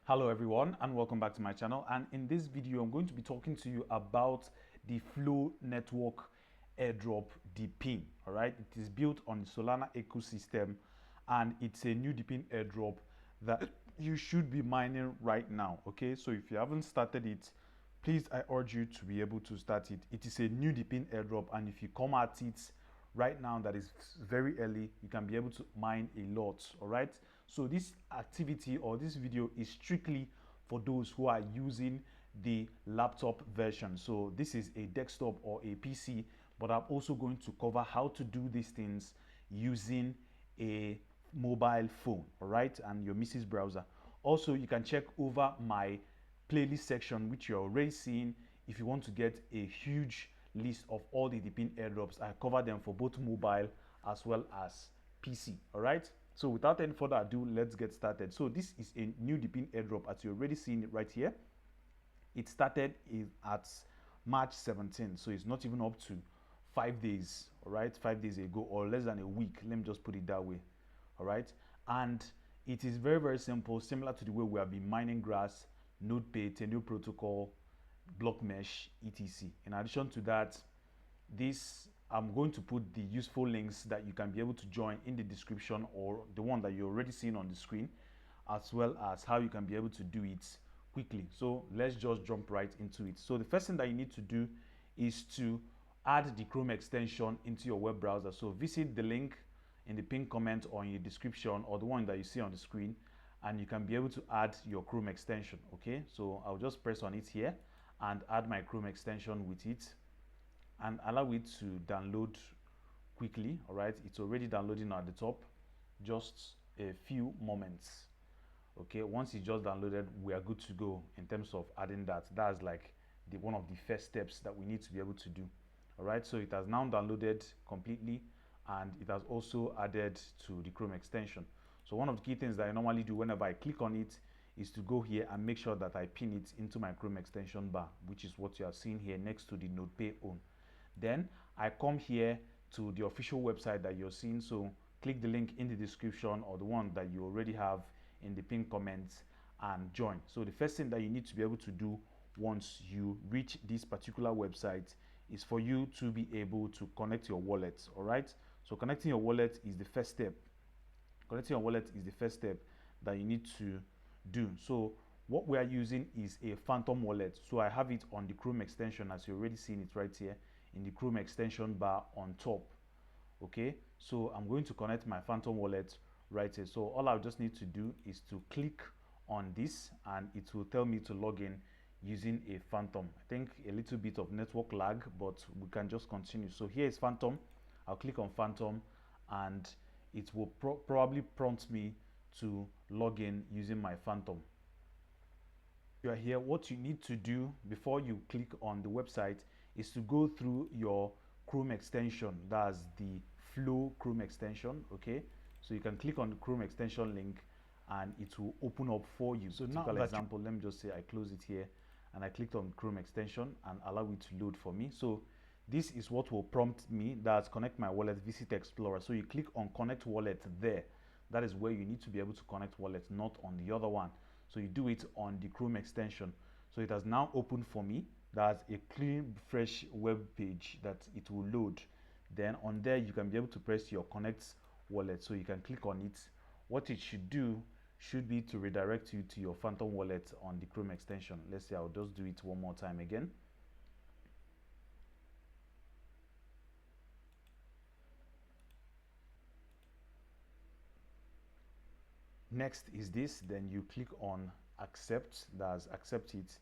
Hello everyone and welcome back to my channel, and in this video I'm going to be talking to you about the Flow network airdrop Depin. All right, it is built on the Solana ecosystem and it's a new Depin airdrop that you should be mining right now. Okay, so if you haven't started it, please, I urge you to be able to start it. It is a new Depin airdrop, and if you come at it right now, that is very early, you can be able to mine a lot. All right, so this activity or this video is strictly for those who are using the laptop version. So this is a desktop or a PC, but I'm also going to cover how to do these things using a mobile phone, all right, and your Mrs. browser. Also, you can check over my playlist section, which you're already seeing, if you want to get a huge list of all the Depin airdrops. I cover them for both mobile as well as PC. All right, so without any further ado, let's get started. So this is a new Depin airdrop, as you're already seeing it right here. It started at March 17th, so it's not even up to 5 days. All right, 5 days ago, or less than a week, let me just put it that way. All right, and it is very simple, similar to the way we have been mining grass, Nodepay, TENEO protocol, block mesh, etc. In addition to that, I'm going to put the useful links that you can be able to join in the description, or the one that you're already seeing on the screen, as well as how you can be able to do it quickly. So let's just jump right into it. So the first thing that you need to do is to add the Chrome extension into your web browser. So visit the link in the pinned comment or in your description, or the one that you see on the screen, and you can be able to add your Chrome extension. Okay, so I'll just press on it here and add my Chrome extension with it and allow it to download quickly. All right, it's already downloading at the top, just a few moments. Okay, once it's just downloaded, we are good to go in terms of adding that. That's like one of the first steps that we need to be able to do. All right, so it has now downloaded completely, and it has also added to the Chrome extension. So one of the key things that I normally do whenever I click on it is to go here and make sure that I pin it into my Chrome extension bar, which is what you are seeing here next to the Nodepay on. Then I come here to the official website that you're seeing. So click the link in the description or the one that you already have in the pinned comments and join. So the first thing that you need to be able to do once you reach this particular website is for you to be able to connect your wallet. All right, so connecting your wallet is the first step. Connecting your wallet is the first step that you need to do. So what we are using is a Phantom wallet. So I have it on the Chrome extension, as you're already seeing it right here in the Chrome extension bar on top. Okay, so I'm going to connect my Phantom wallet right here. So all I just need to do is to click on this, and it will tell me to log in using a Phantom. I think a little bit of network lag, but we can just continue. So here is Phantom. I'll click on Phantom, and it will probably prompt me to log in using my Phantom. You are here, what you need to do before you click on the website is to go through your Chrome extension. That's the Flow Chrome extension. Okay, so you can click on the Chrome extension link and it will open up for you. So now, for example, let me just say I close it here and I clicked on Chrome extension and allow it to load for me. So this is what will prompt me, that's connect my wallet, visit Explorer. So you click on connect wallet there. That is where you need to be able to connect wallet, not on the other one. So you do it on the Chrome extension. So it has now opened for me. That's a clean, fresh web page that it will load. Then on there, you can be able to press your connect wallet. So you can click on it. What it should do should be to redirect you to your Phantom wallet on the Chrome extension. Let's say I'll just do it one more time again. Next is this, then you click on accept, that's accept it,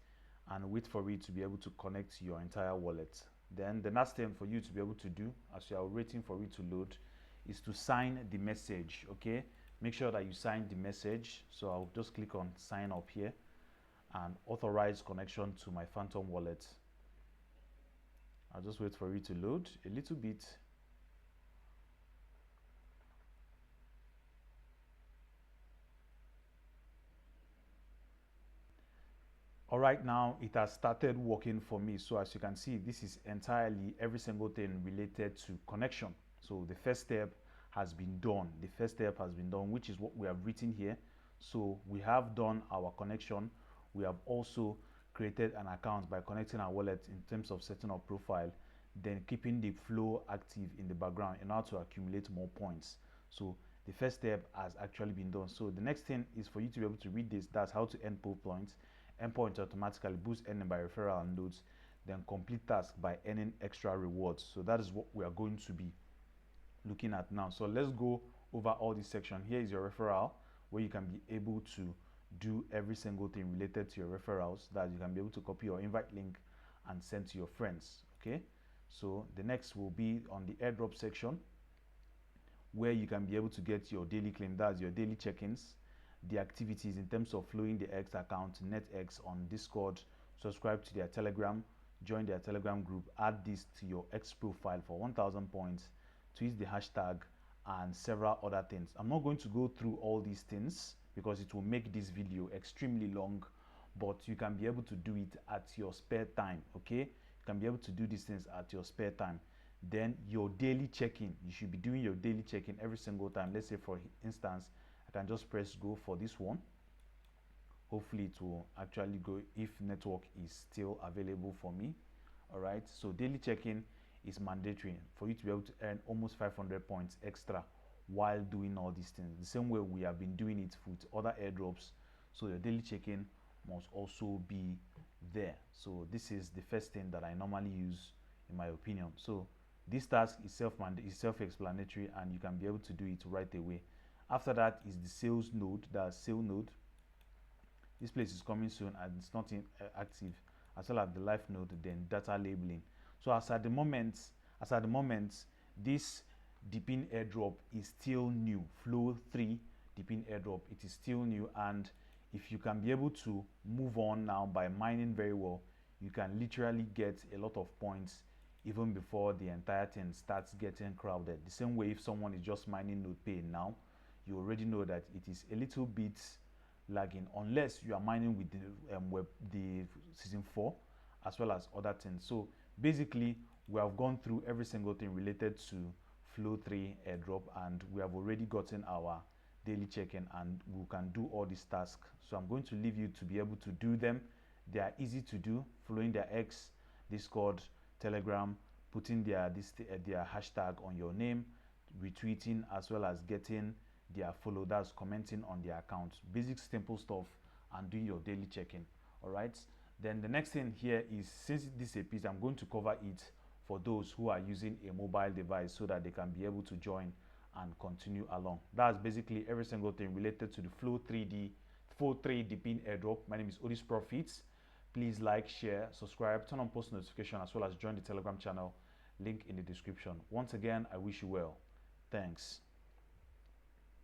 and wait for it to be able to connect your entire wallet. Then the last thing for you to be able to do, as you are waiting for it to load, is to sign the message. Okay, make sure that you sign the message. So I'll just click on sign up here and authorize connection to my Phantom wallet. I'll just wait for it to load a little bit. All right, now it has started working for me. So as you can see, this is entirely every single thing related to connection. So the first step has been done. The first step has been done, which is what we have written here. So we have done our connection. We have also created an account by connecting our wallet in terms of setting up profile, then keeping the flow active in the background in order to accumulate more points. So the first step has actually been done. So the next thing is for you to be able to read this. That's how to earn pool points. Earn points automatically, boost earning by referral and nodes, then complete task by earning extra rewards. So that is what we are going to be looking at now. So let's go over all this section. Here is your referral, where you can be able to do every single thing related to your referrals, that you can be able to copy your invite link and send to your friends. Okay, so the next will be on the airdrop section, where you can be able to get your daily claim, that's your daily check-ins, the activities in terms of flowing the X account, NetX on Discord, subscribe to their Telegram, join their Telegram group, add this to your X profile for 1000 points, tweet the hashtag, and several other things. I'm not going to go through all these things because it will make this video extremely long, but you can be able to do it at your spare time. Okay, you can be able to do these things at your spare time. Then your daily check-in, you should be doing your daily check-in every single time. Let's say, for instance, I can just press go for this one. Hopefully it will actually go if network is still available for me. All right, so daily check-in is mandatory for you to be able to earn almost 500 points extra while doing all these things, the same way we have been doing it with other airdrops. So your daily check-in must also be there. So this is the first thing that I normally use, in my opinion. So this task is self-explanatory, and you can be able to do it right away. After that is the sales node, the sale node. This place is coming soon and it's not active, as well as the live node, then data labeling. So as at the moment, this Depin airdrop is still new. Flow3 Depin airdrop, it is still new, and if you can be able to move on now by mining very well, you can literally get a lot of points even before the entire thing starts getting crowded. The same way, if someone is just mining Nodepay now, you already know that it is a little bit lagging, unless you are mining with the season 4 as well as other things. So basically, we have gone through every single thing related to Flow3 airdrop, and we have already gotten our daily check-in, and we can do all these tasks. So I'm going to leave you to be able to do them. They are easy to do, following their X, Discord, Telegram, putting their hashtag on your name, retweeting, as well as getting their follow, that's commenting on their account. Basic simple stuff, and doing your daily check-in. All right, then the next thing here is, since this is a piece, I'm going to cover it for those who are using a mobile device, so that they can be able to join and continue along. That's basically every single thing related to the Flow3 Depin airdrop. My name is Odis Profits. Please like, share, subscribe, turn on post notification, as well as join the Telegram channel, link in the description. Once again, I wish you well. Thanks.